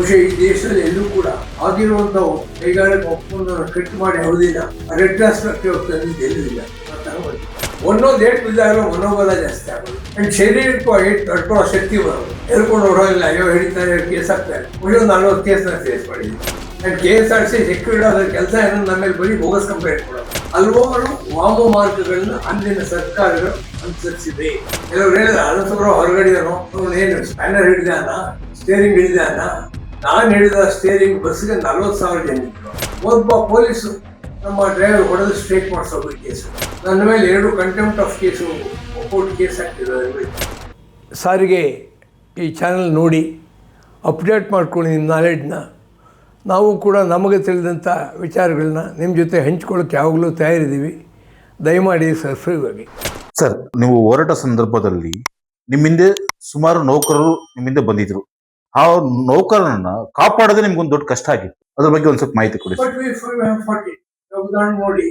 ಬಹುಶಃ ಈ ದೇಶದಲ್ಲಿ ಎಲ್ಲೂ ಕೂಡ ಆಗಿರುವಂತಹ ಕೈಗಾರಿಕಾ ಒಪ್ಪಂದವನ್ನು ಕಟ್ ಮಾಡಿ ಯಾವುದಿಲ್ಲ ರೆಟ್ರಾಸ್ಪೆಕ್ಟಿವ್ ತಂದಿದ್ದು ಎಲ್ಲೂ ಇಲ್ಲ. ಒಂದೊಂದು ಏಟ್ ಬಿದ್ದಾಗ ಮನೋಬಲ ಜಾಸ್ತಿ ಆಗೋದು ಅಂಡ್ ಶರೀರಕ್ಕೂ ಏಟ್ ತಡ್ಕೊಳ್ಳೋ ಶಕ್ತಿ ಬರೋದು. ಎಲ್ಕೊಂಡು ಹೊರಗಿಲ್ಲ, ಅಯ್ಯೋ ಹಿಡಿತಾರೆ, ಕೇಸ್ ಹಾಕ್ತಾರೆ. ಒಂದು 40 ಕೇಸ್ನ ಫೇಸ್ ಮಾಡಿದ್ವಿ. ಅಂಡ್ KSRTC ಸೆಕ್ಯೂರಿಟಿ ಆದ ಕೆಲಸ ಏನೋ ನಮ್ಮ ಮೇಲೆ ಬರೀ ಬೋಗಸ್ ಕಂಪ್ಲೇಂಟ್ ಕೊಡೋದು. ಹಲವಾರು ವಾಮ ಮಾರ್ಗಗಳನ್ನ ಅಂದಿನ ಸರ್ಕಾರಗಳು ಅನುಸರಿಸಿದೆ. ಕೆಲವರು ಹೇಳಿದ್ರೆ ಅನಂತಪುರ ಹೊರಗಡೆಯನು ಏನು ಸ್ಪ್ಯಾನರ್ ಹಿಡಿದಾನ, ಸ್ಟೇರಿಂಗ್ ಹಿಡಿದಾನ. ನಾನು ಹಿಡಿದ ಸ್ಟೇರಿಂಗ್ ಬಸ್ಗೆ 40,000 ಜನ ಇದ್ರು. ಒಬ್ಬ ಪೊಲೀಸು ನಮ್ಮ ಡ್ರೈವರ್ ಹೊಡೆದು ಸ್ಟ್ರೈಕ್ ಮಾಡಿಸೋದು ಕೇಸು. ನನ್ನ ಮೇಲೆ 2 contempt of case court case ಹಾಕಿದ್ದಾರೆ. ಸಾರಿಗೆ ಈ ಚಾನಲ್ ನೋಡಿ ಅಪ್ಡೇಟ್ ಮಾಡ್ಕೊಳ್ಳಿ ನಿಮ್ಮ ನಾಲೆಡ್ಜನ್ನ. ನಾವು ಕೂಡ ನಮಗೆ ತಿಳಿದಂಥ ವಿಚಾರಗಳನ್ನ ನಿಮ್ಮ ಜೊತೆ ಹಂಚ್ಕೊಳ್ಳೋಕ್ಕೆ ಯಾವಾಗಲೂ ತಯಾರಿದ್ದೀವಿ. ದಯಮಾಡಿ ಸಬ್ಸ್ಕ್ರೈಬ್ ಆಗಿ. ಸರ್, ನೀವು ಹೋರಾಟ ಸಂದರ್ಭದಲ್ಲಿ ನಿಮ್ಮಿಂದ ಸುಮಾರು ನೌಕರರು ನಿಮ್ಮಿಂದ ಬಂದಿದ್ರು. ಆ ನೌಕರರನ್ನ ಕಾಪಾಡೋದೇ ನಿಮ್ಗೊಂದು ದೊಡ್ಡ ಕಷ್ಟ ಆಗಿತ್ತು. ಅದ್ರ ಬಗ್ಗೆ ಒಂದು ಸ್ವಲ್ಪ ಮಾಹಿತಿ ಕೊಡಿ. ಉದಾಹರಣೆ ನೋಡಿ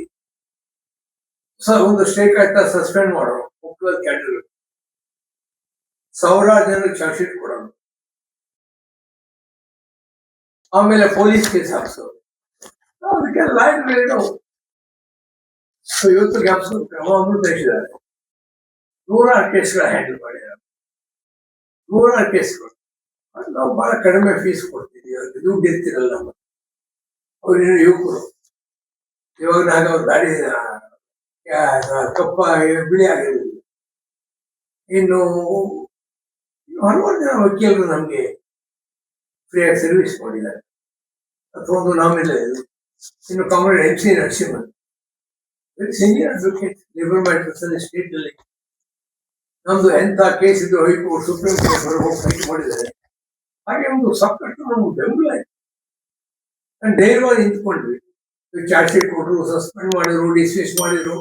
ಸರ್, ಒಂದು ಸ್ಟ್ರೈಕ್ ಆಯ್ತಾ ಸಸ್ಪೆಂಡ್ ಮಾಡೋರು, ಮುಖ್ಯವಾದ ಕ್ಯಾಟಗರಿ ಸಾವಿರಾರು ಜನರಿಗೆ ಚಾರ್ಜ್ ಶೀಟ್ ಕೊಡೋದು, ಆಮೇಲೆ ಪೊಲೀಸ್ ಕೇಸ್ ಹಾಕ್ಸೋದು. ಇವತ್ತು ಜ್ಞಾಪಿಸಿದ್ದಾರೆ 100 ಕೇಸ್ಗಳ ಹ್ಯಾಂಡಲ್ ಮಾಡಿದ್ದಾರೆ. 100 ಕೇಸ್ಗಳು. ನಾವು ಬಹಳ ಕಡಿಮೆ ಫೀಸ್ ಕೊಡ್ತಿದ್ದೀವಿ. ಅವ್ರಿಗೆ ದುಡ್ಡು ಇರ್ತಿರಲ್ಲ. ನಮ್ಮ ಅವ್ರೇನು ಯುವಕರು ಇವಾಗ ನಾಗ ದಾಡಿ ಕಪ್ಪ ಬಿಳಿ ಆಗಿರಲಿಲ್ಲ. ಇನ್ನು ಹಲವಾರು ಜನ ವಕೀಲರು ನಮಗೆ ಫ್ರೀಯಾಗಿ ಸರ್ವಿಸ್ ಮಾಡಿದ್ದಾರೆ. ಅಥವಾ ಒಂದು ನಾಮಿಲ್ಲ. ಇನ್ನು comrade MC Narasimhan, senior advocate, labour matters ಅಲ್ಲಿ ಸ್ಟೇಟ್ ಅಲ್ಲಿ ನಮ್ದು ಎಂಥ ಕೇಸ್ ಇದ್ದು ಹೈಕೋರ್ಟ್, ಸುಪ್ರೀಂ ಕೋರ್ಟ್ ಹೊರಗೆ ಫೈಟ್ ಮಾಡಿದ್ದಾರೆ. ಹಾಗೆ ಒಂದು ಸಾಕಷ್ಟು ನಮ್ಗೆ ಬೆಂಬಲ ಆಯ್ತು. ನಾನು ಧೈರ್ಯವಾಗಿ ನಿಂತ್ಕೊಂಡ್ವಿ. ಚಾರ್ಜ್ ಶೀಟ್ ಕೊಟ್ಟರು, ಸಸ್ಪೆಂಡ್ ಮಾಡಿದ್ರು, ಡಿಸ್ಮಿಸ್ ಮಾಡಿದ್ರು.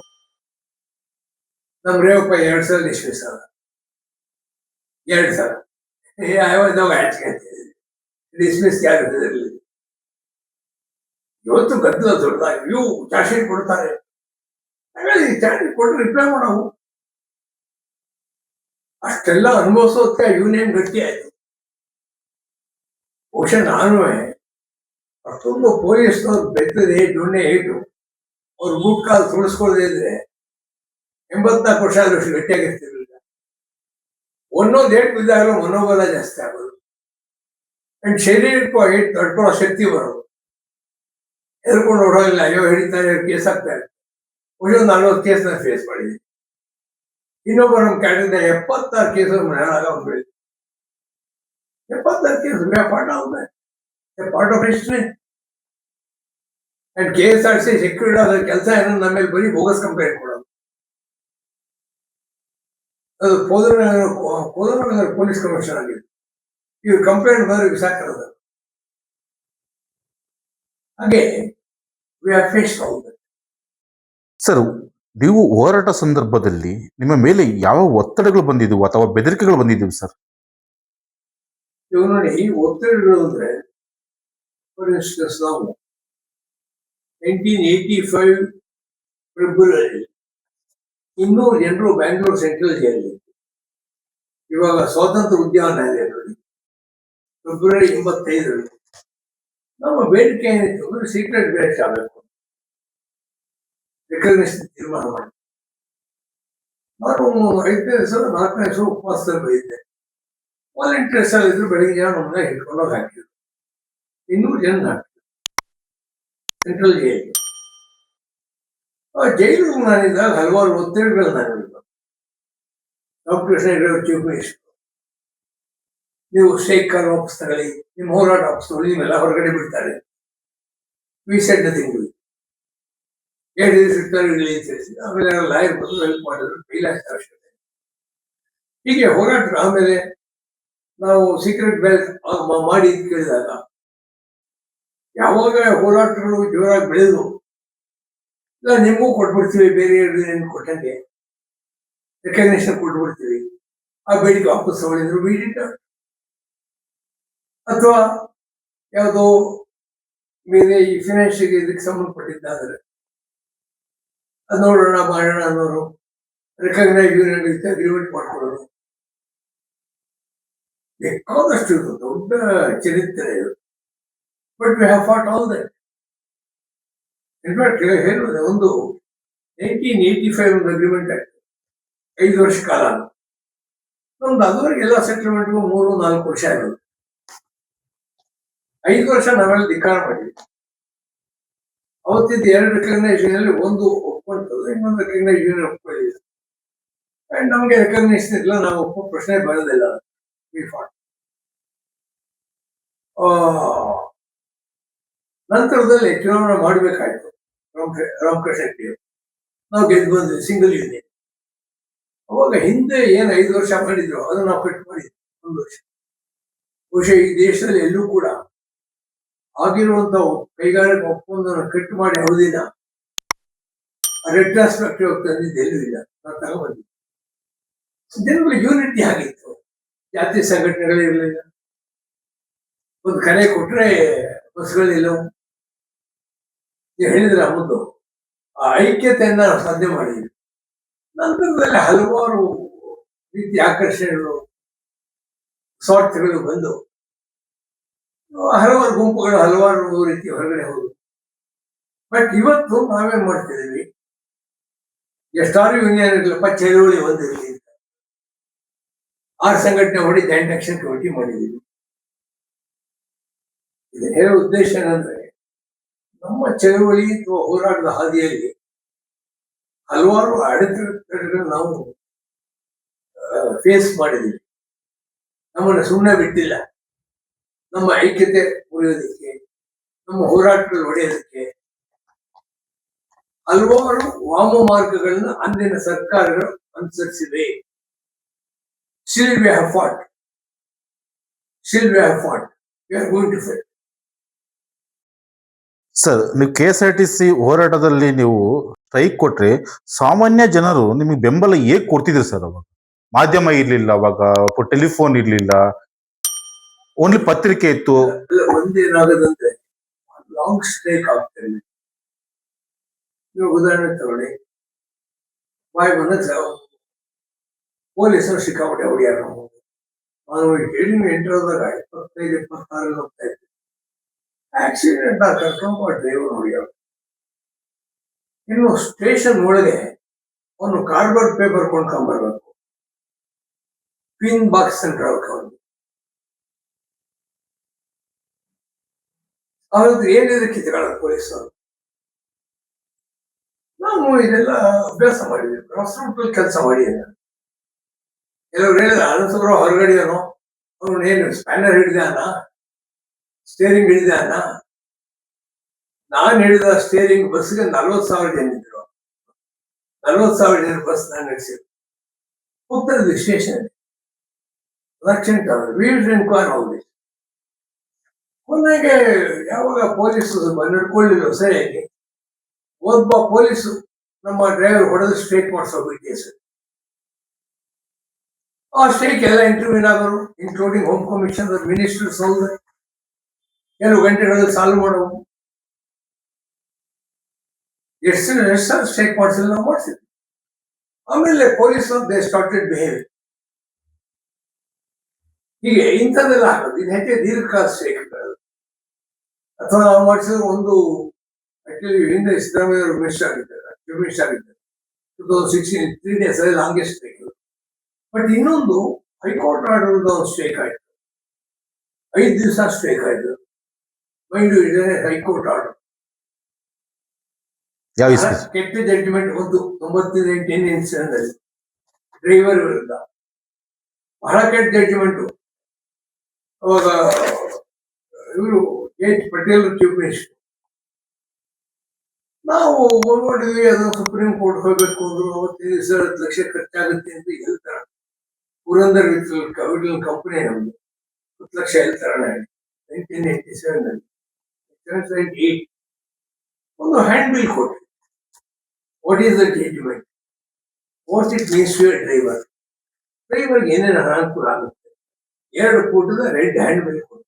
ನಮ್ಮ ರೇವಪ್ಪ 2 ಸಲ ಡಿಸ್ಮಿಸ್ ಆದ. 2 ಸಲ ನಾವು ಡಿಸ್ಮಿಸ್ ಯಾರು ಇರಲಿಲ್ಲ. ಇವತ್ತು ಗದ್ದಲ ದೊಡ್ಡದಾಗಿ ಇವು ಚಾರ್ಜ್ ಶೀಟ್ ಕೊಡ್ತಾರೆ. ಚಾರ್ಜ್ ಶೀಟ್ ಕೊಟ್ಟರೆ ರಿಪ್ಲೈ ಮಾಡೋವು. ಅಷ್ಟೆಲ್ಲ ಅನುಭವಿಸೋದಕ್ಕೆ ಯೂನಿಯನ್ ಗಟ್ಟಿ ಆಯ್ತು. ಬಹುಶಃ ನಾನು ಮತ್ತೊಂದು ಪೊಲೀಸ್ನವ್ರು ಬೆದ್ದದೆ ದೊಣ್ಣೆ ಇಟ್ಟು ಅವ್ರ ಬೂಟ್ ಕಾಲು ತುಳಿಸ್ಕೊಳ್ಳದೆ ಇದ್ರೆ 84 ವರ್ಷ ಆದಷ್ಟು ಗಟ್ಟಿಯಾಗಿರ್ತಿರ್ಲಿಲ್ಲ. ಒಂದೊಂದು ಏಟ್ ಬಿದ್ದಾಗ ಮನೋಬಲ ಜಾಸ್ತಿ ಆಗೋದು ಅಂಡ್ ಶರೀರಕ್ಕೂ ಏಟ್ ತಡ್ಕೊಳ್ಳೋ ಶಕ್ತಿ ಬರೋದು. ಎಲ್ಕೊಂಡು ಹೊರಗಿಲ್ಲ, ಅಯ್ಯೋ ಹಿಡಿತಾರೆ, ಕೇಸ್ ಹಾಕ್ತಾರೆ. ಒಂದು 40 ಕೇಸ್ನ ಫೇಸ್ ಮಾಡಿದ್ವಿ. ಇನ್ನೊಬ್ಬ ನಮ್ಮ ಕ್ಯಾಟಗರಿ 76 ಕೇಸು ಮನೆಯಾಗ ಬೆಳೆದು 76 case part of history. And KSRTC security ಆದ ಕೆಲಸ ಏನೋ ನಮ್ಮ ಮೇಲೆ ಬರೀ ಬೋಗಸ್ ಕಂಪ್ಲೇಂಟ್ ಕೊಡೋದು. ಅದು ಕೋದನಗರ ಪೊಲೀಸ್ ಕಮಿಷನರ್ ಆಗಿತ್ತು. ಇವ್ರು ಕಂಪ್ಲೇಂಟ್ ಬಂದ್ರೆ ಬಿಸಾಕಿರೋದು. ಹಾಗೆ ಸರ್, ನೀವು ಹೋರಾಟ ಸಂದರ್ಭದಲ್ಲಿ ನಿಮ್ಮ ಮೇಲೆ ಯಾವ ಒತ್ತಡಗಳು ಬಂದಿದ್ವು ಅಥವಾ ಬೆದರಿಕೆಗಳು ಬಂದಿದ್ದವು ಸರ್? ಇವು ನೋಡಿ, ಒತ್ತಡಗಳು ಅಂದ್ರೆ ಫಾರ್ ಇನ್ಸ್ಟೆನ್ಸ್ ನಾವು 1985 ಫೆಬ್ರವರಿ 200 ಜನರು ಬ್ಯಾಂಗ್ಳೂರ್ ಸೆಂಟ್ರಲ್ ಜೈಲಲ್ಲಿ. ಇವಾಗ ಸ್ವಾತಂತ್ರ್ಯ ಉದ್ಯಾನ ಇದೆ ನೋಡಿ, ಫೆಬ್ರವರಿ 85ರಲ್ಲಿ ನಮ್ಮ ಬೇಡಿಕೆ ಏನಿತ್ತು ಅಂದ್ರೆ ಸೀಕ್ರೆಟ್ ಬ್ಯಾಚ್ ಆಗಬೇಕು, ರೆಕಗ್ನಿಷನ್ ತೀರ್ಮಾನ ಮಾಡಿ. ನಾನು 5ನೇ ದಿವಸ 4ನೇ ದಿವಸ ಉಪವಾಸದಲ್ಲಿ ಬೈದ್ದೆ. ವಾಲಂಟಿಯರ್ಸ್ ಅಲ್ಲಿ ಇದ್ರು. ಬೆಳಿಗ್ಗೆ ಜನ ನಮ್ಮನ್ನ ಹಿಡ್ಕೊಂಡೋಗಿ ಹಾಕಿದ್ರು. 200 ಜನ ಹಾಕಿದ್ರು ಸೆಂಟ್ರಲ್ ಜೈಲಿಗೆ. ಆ ಜೈಲು ನಾನಿದ್ದಾಗ ಹಲವಾರು ಒತ್ತಡಗಳು ನಾನಿದ್ದ. ಡಾಕ್ಟರ್ ಕೃಷ್ಣ ಚೀಫ್ ಮಿನಿಸ್ಟರ್, ನೀವು ಸ್ಟ್ರೈಕ್ ಕಾಲ್ ವಾಪಸ್ ತಗೊಳ್ಳಿ, ನಿಮ್ಮ ಹೋರಾಟ ವಾಪಸ್ ತಗೊಳ್ಳಿ, ನಿಮ್ಮೆಲ್ಲ ಹೊರಗಡೆ ಬಿಡ್ತಾರೆ. We said nothing. 2 ದಿವಸ ತಿಳಿಸಿ ಆಮೇಲೆ ಲಾಯರ್ ಬಂದು ಹೆಲ್ಪ್ ಮಾಡಿದ್ರು. ಕೈಲಾಸ ಅವಶ್ಯಕತೆ ಹೀಗೆ ಹೋರಾಟರು. ಆಮೇಲೆ ನಾವು ಸೀಕ್ರೆಟ್ ಬ್ಯಾಚ್ ಮಾಡಿ ಕೇಳಿದಾಗ ಯಾವಾಗ ಹೋರಾಟಗಳು ಜೋರಾಗಿ ಬೆಳೆದು ಇಲ್ಲ ನಿಮಗೂ ಕೊಟ್ಬಿಡ್ತೀವಿ, ಬೇರೆ ಕೊಟ್ಟಂಗೆ ರೆಕಗ್ನೇಷನ್ ಕೊಟ್ಬಿಡ್ತೀವಿ, ಆ ಬೇಡಿಕೆ ವಾಪಸ್ ತಗೊಂಡಿದ್ರು ಬಿಡಿಟ. ಅಥವಾ ಯಾವುದೋ ಬೇರೆ ಈ ಫಿನಾನ್ಷಿಯಲ್ ಇದಕ್ಕೆ ಸಂಬಂಧಪಟ್ಟಿದ್ದಾದ್ರೆ ಅದು ನೋಡೋಣ ಮಾಡೋಣ ಅನ್ನೋರು ರೆಕಗ್ನೈಸ್ ಯೂನಿಯನ್ ಅಗ್ರಿಮೆಂಟ್ ಮಾಡ್ಕೊಳ್ಳೋರು. ಬೇಕಾದಷ್ಟು ದೊಡ್ಡ ಚರಿತ್ರೆ ಇದು. But we have fought all that. In fact ಹೇಳುವುದೇ ಒಂದು 1985 ಒಂದು ಅಗ್ರಿಮೆಂಟ್ ಆಯ್ತು, 5 ವರ್ಷ ಕಾಲ. ನಮ್ದು ಅದುವರೆಗೆ ಎಲ್ಲ ಸೆಟಲ್ಮೆಂಟ್ಗೂ 3-4 ವರ್ಷ ಆಗೋದು. 5 ವರ್ಷ ನಾವೆಲ್ಲ ಧಿಕ್ಕಾರ ಮಾಡಿದ್ವಿ. ಅವತ್ತಿದ್ದು 2 ರೆಕಗ್ನೈಸೇಷನ್ ಅಲ್ಲಿ ಒಂದು ಒಪ್ಕೊಂತದ್ದು, ಇನ್ನೊಂದು ರೆಕಗ್ನೈಸೇಷನ್ ಒಪ್ಕೊಳ್ಳಿಲ್ಲ. ಅಂಡ್ ನಮಗೆ ರೆಕಗ್ನೈಸೇಷನ್ ಇಲ್ಲ, ನಾವು ಒಪ್ಪೋ ಪ್ರಶ್ನೆ ಬರೋದಿಲ್ಲ. ನಂತರದಲ್ಲಿ ಚುನಾವಣೆ ಮಾಡಬೇಕಾಯ್ತು. ರಾಮಕೃಷ್ಣ ಹೆಗಡೆ ನಾವು ಗೆದ್ದು ಬಂದ್ವಿ, ಸಿಂಗಲ್ ಯೂನಿಯನ್. ಅವಾಗ ಹಿಂದೆ ಏನು 5 ವರ್ಷ ಮಾಡಿದ್ರು ಅದನ್ನ ನಾವು ಕಟ್ ಮಾಡಿದ್ವಿ 1 ವರ್ಷ. ಬಹುಶಃ ಈ ದೇಶದಲ್ಲಿ ಎಲ್ಲೂ ಕೂಡ ಆಗಿರುವಂತ ಕೈಗಾರಿಕಾ ಒಪ್ಪಂದವನ್ನು ಕಟ್ ಮಾಡಿ ಅವಧಿನ ರೆಟ್ರಾಸ್ಪೆಕ್ಟಿವ್ ತಂದಿದ್ದು ಎಲ್ಲೂ ಇಲ್ಲ. ನಾವು ತಗೊಂಡ್ಬಂದಿದ್ವಿ. ಜನಗಳ ಯೂನಿಟಿ ಆಗಿತ್ತು, ಜಾತಿ ಸಂಘಟನೆಗಳಿರಲಿಲ್ಲ. ಒಂದು ಕರೆ ಕೊಟ್ರೆ ಬಸ್ಗಳಿಲ್ಲವು. ನೀವು ಹೇಳಿದ್ರೆ ಮುಂದೆ ಆ ಐಕ್ಯತೆಯನ್ನ ನಾವು ಸಾಧ್ಯ ಮಾಡಿದ್ವಿ. ನಂತರದಲ್ಲಿ ಹಲವಾರು ರೀತಿಯ ಆಕರ್ಷಣೆಗಳು, ಸ್ವಾರ್ಥಗಳು ಬಂದು ಹಲವಾರು ಗುಂಪುಗಳು ಹಲವಾರು ರೀತಿ ಹೊರಗಡೆ ಹೋಗುದು. ಬಟ್ ಇವತ್ತು ನಾವೇನ್ ಮಾಡ್ತಿದೀವಿ, ಎಷ್ಟಾರು ಯೂನಿಯನ್ ಇರ್ಲಪ್ಪ, ಚಳುವಳಿ ಒಂದಿರಲಿ ಅಂತ 6 ಸಂಘಟನೆ ಹೊಡಿ ಜಾಯಿಂಟ್ ಆಕ್ಷನ್ ಕಮಿಟಿ ಮಾಡಿದೀವಿ. ಇದು ಹೇಳೋ ಉದ್ದೇಶ ಏನಂದ್ರೆ, ನಮ್ಮ ಚಳುವಳಿ ಅಥವಾ ಹೋರಾಟದ ಹಾದಿಯಲ್ಲಿ ಹಲವಾರು ಅಡೆತಡೆಗಳು ನಾವು ಫೇಸ್ ಮಾಡಿದೀವಿ. ನಮ್ಮನ್ನು ಸುಮ್ಮನೆ ಬಿಟ್ಟಿಲ್ಲ. ನಮ್ಮ ಐಕ್ಯತೆ ಉಳಿಯೋದಕ್ಕೆ, ನಮ್ಮ ಹೋರಾಟಗಳು ಹೊಡೆಯೋದಕ್ಕೆ ಹಲವಾರು ವಾಮ ಮಾರ್ಗಗಳನ್ನ ಅಂದಿನ ಸರ್ಕಾರಗಳು ಅನುಸರಿಸಿವೆ. Still we have fought. Still we have fought. We are going to fight. Sir, ನೀವು KSRTC ಹೋರಾಟದಲ್ಲಿ ನೀವು ಸ್ಟ್ರೈಕ್ ಕೊಟ್ರೆ ಸಾಮಾನ್ಯ ಜನರು ನಿಮಗೆ ಬೆಂಬಲ ಹೇಗೆ ಕೊಡ್ತಿದ್ರು ಸರ್? ಅವಾಗ ಮಾಧ್ಯಮ ಇರ್ಲಿಲ್ಲ, ಅವಾಗ ಟೆಲಿಫೋನ್ ಇರ್ಲಿಲ್ಲ, ಓನ್ಲಿ ಪತ್ರಿಕೆ ಇತ್ತು. ಒಂದೇನಾಗದಂತೆ ಲಾಂಗ್ ಸ್ಟ್ರೈಕ್ ಆಗ್ತಾರೆ. ನೀವು ಉದಾಹರಣೆ ತಗೊಳ್ಳಿ, ಪೊಲೀಸರು ಸಿಕ್ಕಾಪಟ್ಟೆ ಹೊಡಿಯಾರ. ನಾನು ಎಂಟರ್ ಹೋದಾಗ 25-26 ಹೋಗ್ತಾ ಇದ್ದೆ. ಆಕ್ಸಿಡೆಂಟ್ ಕರ್ಕೊಂಡು ಡ್ರೈವರ್ ಹೊಡಿಯೋರು. ಇನ್ನು ಸ್ಟೇಷನ್ ಒಳಗೆ ಅವನು ಕಾರ್ಡ್ಬೋರ್ಡ್ ಪೇಪರ್ ಕೊಂಡ್ಕೊಂಡ್ಬರ್ಬೇಕು, ಪಿನ್ ಬಾಕ್ಸ್ ಅಂತ ಅವ್ರಿಗೆ. ಅವ್ರದ್ದು ಏನಿದೆ ಕಿತ್ಕೊಳ್ಳೋದು ಪೊಲೀಸರು. ನಾವು ಇದೆಲ್ಲ ಅಭ್ಯಾಸ ಮಾಡಿದ್ವಿ, ಕ್ರಾಸ್ ರೂಟ್ ಕೆಲಸ ಮಾಡಿದ್ದೆ. ಕೆಲವ್ರು ಹೇಳಿದ ಅನಸರು ಹೊರಗಡೆಯನು, ಅವನು ಏನು ಸ್ಪ್ಯಾನರ್ ಹಿಡಿದಾನ, ಸ್ಟೇರಿಂಗ್ ಹಿಡಿದಾನ. ನಾನು ಹಿಡಿದ ಸ್ಟೇರಿಂಗ್ ಬಸ್ಗೆ 40,000 ಜನ ಇದ್ರು. 40,000 ಜನ ಬಸ್ ನಾನು ನಡೆಸಿದ್ರು. ಹೋಗ್ತಾ ಸ್ಟೇಷನ್ ಹೋಗಿ ಕೊನೆಗೆ ಯಾವಾಗ ಪೊಲೀಸು ನಡ್ಕೊಳ್ಳಿಲ್ಲ ಸರಿಯಾಗಿ, ಒಬ್ಬ ಪೊಲೀಸು ನಮ್ಮ ಡ್ರೈವರ್ ಹೊಡೆದು ಸ್ಟ್ರೈಕ್ ಮಾಡಿಸೋಬಿಟ್ಟು ಸರ್. ಆ ಸ್ಟ್ರೈಕ್ ಎಲ್ಲ ಇಂಟರ್ವ್ಯೂನ್ ಆಗೋರು, ಇನ್ಕ್ಲೂಡಿಂಗ್ ಹೋಮ್ ಕಮಿಷನರ್, ಮಿನಿಸ್ಟರ್ಸ್ ಹೋದ್ರೆ ಕೆಲವು ಗಂಟೆಗಳಲ್ಲಿ ಸಾಲ್ವ್ ಮಾಡೋವು. ಎಷ್ಟು ಸ್ಟ್ರೈಕ್ ಮಾಡಿಸಿಲ್ಲ, ನಾವು ಮಾಡಿಸಿದ್ವಿ. ಆಮೇಲೆ ಪೊಲೀಸರು ದೇ ಸ್ಟಾರ್ಟೆಡ್ ಬಿಹೇವಿಂಗ್. ಹೀಗೆ ಇಂಥದ್ದೆಲ್ಲ ಆಗೋದು. ಇದು ಹೆಚ್ಚೆ ದೀರ್ಘಕಾಲ ಸ್ಟ್ರೈಕ್ಗಳು. ಅಥವಾ ನಾವು ಮಾಡಿಸಿದ ಒಂದು ಆಕ್ಚುಲಿ ಹಿಂದೆ ಸಿದ್ದರಾಮಯ್ಯ ಅವರು ಮಿನಿಸ್ಟರ್ ಆಗಿದ್ದಾರೆ, 2016 3 days ಲಾಂಗೆಸ್ಟ್ ಸ್ಟ್ರೈಕ್. ಬಟ್ ಇನ್ನೊಂದು ಹೈಕೋರ್ಟ್ ಆರ್ಡರ್ ಒಂದು ಸ್ಟ್ರೈಕ್ ಆಯ್ತು, 5 ದಿವಸ ಸ್ಟ್ರೈಕ್ ಆಯ್ತು. ಮೈಂಡ್ ಇದೆ ಹೈಕೋರ್ಟ್ ಆರ್ಡರ್. ಕೆಟ್ಟ ಜಡ್ಜ್ಮೆಂಟ್ ಒಂದು 98 ಇನ್ಸಿಡೆಂಟ್ ಡ್ರೈವರ್ ವಿರುದ್ಧ ಬಹಳ ಕೆಟ್ಟ ಜಡ್ಜ್ಮೆಂಟ್. ಅವಾಗ ಇವರು ಪಟೇಲ್ ಚೀಫ್ ಮಿನಿಸ್ಟರ್. ನಾವು ನೋಡಿದ್ವಿ, ಅದು ಸುಪ್ರೀಂ ಕೋರ್ಟ್ ಹೋಗ್ಬೇಕು ಅಂದ್ರು. 10 ಲಕ್ಷ ಖರ್ಚಾಗುತ್ತೆ ಅಂತ ಹೇಳ್ತಾರ. ಪುರಂದರ್ ವಿಠಲ್ ಕಂಪನಿ ನಮ್ದು 10 ಲಕ್ಷ ಹೇಳ್ತಾರ. 1987 78 ಒಂದು ಹ್ಯಾಂಡ್ ಬಿಲ್ ಕೊಟ್ರಿ. What is the judgement, what it means to a driver. ಡ್ರೈವರ್ಗೆ ಏನೇನು ಅನಾನುಕೂಲ ಆಗುತ್ತೆ, 2 ಫೂಟದ ರೆಡ್ ಹ್ಯಾಂಡ್ ಬಿಲ್ ಕೊಟ್ರಿ.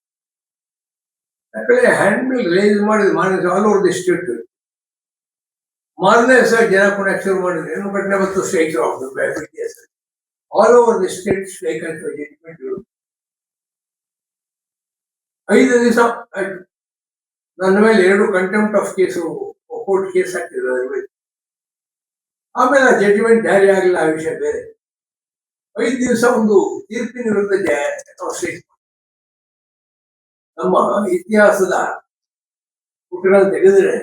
ಯಾಕಂದ್ರೆ ಹ್ಯಾಂಡ್ ಬಿಲ್ ರಿಲೀಸ್ ಮಾಡಿದ ಆಲ್ ಓವರ್ ದಿ ಸ್ಟೇಟ್. ಮಾರನೇ ದಿವಸ ಜನ ಕೂಡ ಶುರು ಮಾಡಿದ್ರು, ಏನು ಘಟನೆ ಮತ್ತು strike all over the state strike ಅಂತ ಜಡ್ಜ್ಮೆಂಟ್. 5 ದಿವಸ ಆಯ್ತು. ನನ್ನ ಮೇಲೆ 2 contempt of case court case ಹಾಕಿದ್ರು ಅದ್ರ ಮೇಲೆ. ಆಮೇಲೆ ಆ ಜಡ್ಜ್ಮೆಂಟ್ ಜಾರಿ ಆಗಲಿಲ್ಲ, ಆ ವಿಷಯ ಬೇರೆ. 5 ದಿವಸ ಒಂದು ತೀರ್ಪಿನ ವಿರುದ್ಧ ಸ್ಟ್ರೈಕ್. ನಮ್ಮ ಇತಿಹಾಸದ ಪುಟಗಳನ್ನು ತೆಗೆದ್ರೆ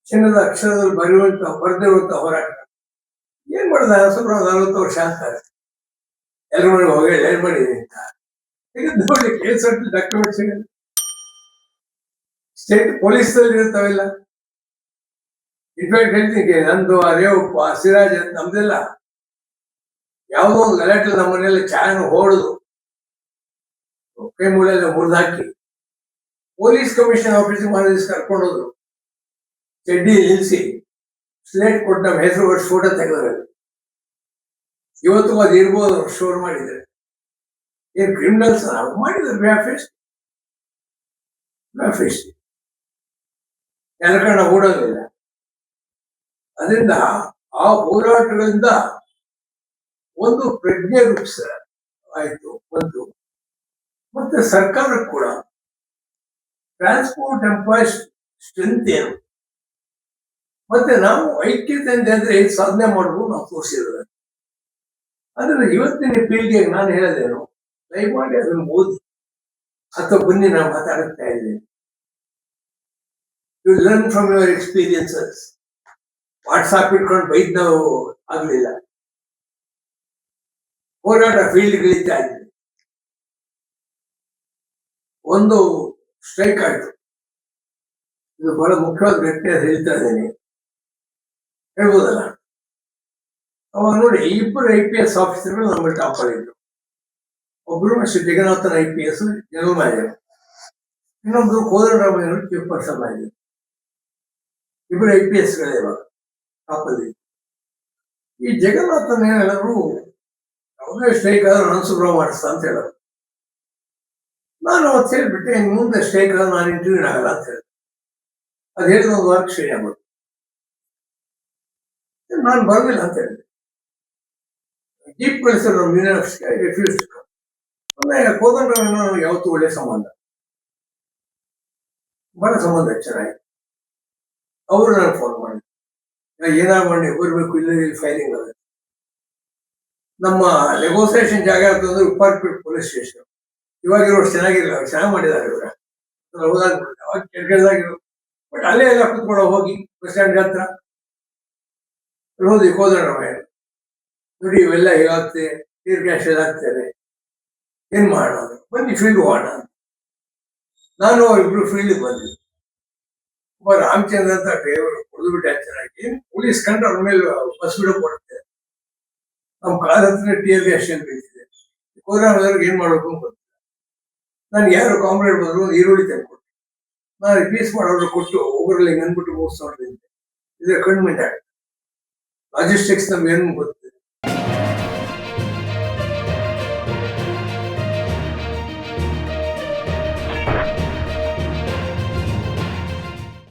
ಚಿನ್ನದ ಅಕ್ಷರದಲ್ಲಿ ಬರೆದಿರುವಂತ ಹೋರಾಟ ಏನ್ ಮಾಡಿದ 40 ವರ್ಷ ಅಂತಾರೆ. ಎಲ್ಲರೂ ಮನೆಗೆ ಹೋಗಿ ಏನ್ ಮಾಡಿದೀನಿ ಅಂತ ತೆಗೆದು ನೋಡಿ, ಕೇಸ್ ಡಾಕ್ಯುಮೆಂಟ್ಸ್ ಸ್ಟೇಟ್ ಪೊಲೀಸ್ನಲ್ಲಿ ಇರ್ತಾವೆಲ್ಲ. ಇನ್ಫ್ಯಾಕ್ಟ್ ಹೇಳ್ತೀನಿ, ನಂದು ಅರೇವಪ್ಪ ಸಿರಾಜ್ ಅಂತ ನಮ್ದೆಲ್ಲ ಯಾವುದೋ ಒಂದು ಗಲಾಟೆ ನಮ್ಮ ಮನೆಯಲ್ಲಿ ಚಾಯನ ಹೊಡೆದು ಕೈ ಮೂಳೆಲ್ಲ ಮುರಿದಾಕಿ ಪೊಲೀಸ್ ಕಮಿಷನ್ ಆಫೀಸಿಗೆ ಮಾಡಿಸ್ ಕರ್ಕೊಂಡೋದ್ರು. ಚಡ್ಡಿ ನಿಲ್ಲಿಸಿ ಸ್ಲೇಟ್ ಕೊಟ್ಟು ನಮ್ಮ ಹೆಸರು ವರ್ಷ ಫೋಟೋ ತೆಗೆದ್ರಲ್ಲಿ. ಇವತ್ತು ಅದು ಇರ್ಬೋದು, ಸ್ಟೋರ್ ಮಾಡಿದ್ದಾರೆ. ಏನ್ ಕ್ರಿಮಿನಲ್ಸ್ ಮಾಡಿದ್ದಾರೆ. ವ್ಯಾಫಿಸ್ಟ್ ಎಲ್ಲಕಣ್ಣ ಓಡೋದಿಲ್ಲ. ಅದರಿಂದ ಆ ಹೋರಾಟಗಳಿಂದ ಒಂದು ಪ್ರಜ್ಞೆ ರೂಪಿಸ ಆಯ್ತು. ಒಂದು ಮತ್ತೆ ಸರ್ಕಾರಕ್ಕೆ ಕೂಡ ಟ್ರಾನ್ಸ್ಪೋರ್ಟ್ ಎಂಪ್ಲಾಯೀಸ್ ಸ್ಟ್ರೆಂತ್ ಏನು, ಮತ್ತೆ ನಾವು ಐಕ್ಯತೆ ಅಂದ್ರೆ ಹೇಗೆ ಸಾಧನೆ ಮಾಡ್ಬೋದು ನಾವು ತೋರಿಸಿದ್ರೆ. ಅಂದ್ರೆ ಇವತ್ತಿನ ಪೀಳಿಗೆಗೆ ನಾನು ಹೇಳೋದೇನು, ದಯಮಾಡಿ ಅದನ್ನು ಓದಿ ಅಥವಾ ಬನ್ನಿ ನಾನು ಮಾತಾಡುತ್ತಾ ಇದ್ದೀನಿ. You learn from your experiences. WhatsApp ಇಟ್ಕೊಂಡು ಬೈದ್ ನಾವು ಆಗ್ಲಿಲ್ಲ. ಹೋರಾಟ ಫೀಲ್ಡ್ಗಳಿದ್ದ ಇದ್ವಿ. ಒಂದು ಸ್ಟ್ರೈಕ್ ಆಯ್ತು. ಇದು ಬಹಳ ಮುಖ್ಯವಾದ ಘಟನೆ ಅಂತ ಹೇಳ್ತಾ ಇದ್ದೀನಿ, ಹೇಳ್ಬೋದಲ್ಲ. ಅವಾಗ ನೋಡಿ, 2 IPS ಆಫೀಸರ್ಗಳು ನಮ್ಮ ಟಾಪ್ ಆಗಿದ್ರು. ಒಬ್ರು mister Jagannathan IPS general manager, ಇನ್ನೊಬ್ರು ಕೋದಂಡರಾಮಯ್ಯವರು ಚೀಫ್ ಪರ್ಸನ್ ಮ್ಯಾನೇಜರ್. 2 IPSಗಳೇ ಇವಾಗ ಟಾಪ್ ಅಲ್ಲಿ. ಈ ಜಗನ್ನಾಥನ್ ಏನ್ ಹೇಳಿದ್ರು, ಯಾವುದೇ ಸ್ಟ್ರೈಕ್ ಆದ್ರೂ ಅನಂತಸುಬ್ರಹ್ಮಣ್ಯ ಮಾಡಿಸ್ತಾ ಅಂತ ಹೇಳೋರು. ನಾನು ಅವತ್ತು ಹೇಳ್ಬಿಟ್ಟೆ, ಇನ್ನು ಮುಂದೆ ಸ್ಟ್ರೈಕ್ ಆದ್ರೆ ನಾನು ಇಂಟರ್ವ್ಯೂ ಆಗಲ್ಲ ಅಂತ ಹೇಳಿದೆ. ಅದು ಹೇಳಿದ 1 ವಾರಕ್ಕೆ ಶ್ರೇಣಿ ಆಗ್ಬೋದು. ನಾನು ಬರಲಿಲ್ಲ ಅಂತ ಹೇಳಿದೆ. ಜೀಪ್ ಕಳಿಸಿದ್ರು ನಮ್ಮ ಯೂನಿವರ್ಸಿಟಿ, ರಿಫ್ಯೂಸ್. ಆಮೇಲೆ ಕೋದಂಡರಾಮಯ್ಯ ಯಾವತ್ತೂ ಒಳ್ಳೆ ಸಂಬಂಧ, ಬಹಳ ಸಂಬಂಧ ಚೆನ್ನಾಗಿ. ಅವರು ನಾನು ಫೋನ್ ಮಾಡಿ, ಏನಾದ್ರು ಮಾಡಿ ಬರ್ಬೇಕು, ಇಲ್ಲ ಫೈರಿಂಗ್ ಆಗುತ್ತೆ. ನಮ್ಮ ನೆಗೋಸಿಯೇಷನ್ ಜಾಗ ಅಂತಂದ್ರೆ ಉಪ್ಪಾರಪೇಟೆ ಪೊಲೀಸ್ ಸ್ಟೇಷನ್. ಇವಾಗಿರೋಷ್ಟು ಚೆನ್ನಾಗಿರಲ್ಲ, ಅವ್ರು ಚೆನ್ನಾಗಿ ಮಾಡಿದ್ದಾರೆ. ಇವಾಗ ಹೋದಾಗ್ಬಿಟ್ಟು ಅವಾಗ ಕೆಳಗಿರೋ, ಬಟ್ ಅಲ್ಲೇ ಎಲ್ಲ ಕುತ್ಕೊಳ್ಳೋ ಹೋಗಿ ಬಸ್ ಸ್ಟ್ಯಾಂಡ್ ಹತ್ರ ಹೋದಿ ಕೋದಂಡರಾಮಯ್ಯ ನೋಡಿ, ಇವೆಲ್ಲ ಹೇಗಾಗ್ತದೆ, ಟೀರ್ ಗ್ಯಾಸ್ ಹೇಗಾಗ್ತದೆ, ಏನ್ ಮಾಡೋದು, ಬನ್ನಿ ಫೀಲ್ಡ್ ಹೋಗೋಣ. ನಾನು ಅವರಿಬ್ರು ಫೀಲ್ಡ್ ಬಂದ್ವಿ. ಒಬ್ಬ ರಾಮಚಂದ್ರ ಅಂತ ಡ್ರೈವರ್ ಹೊಡೆದ್ಬಿಟ್ಟೆ ಚೆನ್ನಾಗಿ. ಪೊಲೀಸ್ ಕಂಡ್ರೆ ಅವ್ರ ಮೇಲೆ ಬಸ್ ಬಿಡೋ ಕೊಡುತ್ತೆ. ನಮ್ಮ ಕಾಲ ಹತ್ರ ಟೀರ್ ಗ್ಯಾಸ್ ಏನ್ ಬೀಳ್ತಿದೆ. ಕೋದಂಡರಾಮಯ್ಯವ್ರಿಗೆ ಏನ್ ಮಾಡ್ಬೇಕು ಅಂತ ಗೊತ್ತಿಲ್ಲ. ನನ್ಗೆ ಯಾರು ಕಾಮ್ರೇಡ್ ಬಂದ್ರು, ಈರುಳ್ಳಿ ತಂದ್ಕೊಟ್ಟು ನಾನು ಪೀಸ್ ಮಾಡೋರು ಕೊಟ್ಟು ಒಬ್ಬರಲ್ಲಿ ನೆನ್ಬಿಟ್ಟು ಮುಗಿಸ್ಕೊಂಡಿದ್ದೆ. ಇದ್ರ ಕಣ್ಮಿಂದ ಲಾಜಿಸ್ಟಿಕ್ಸ್ ನಮ್ಗೆ ಏನು ಗೊತ್ತಿಲ್ಲ.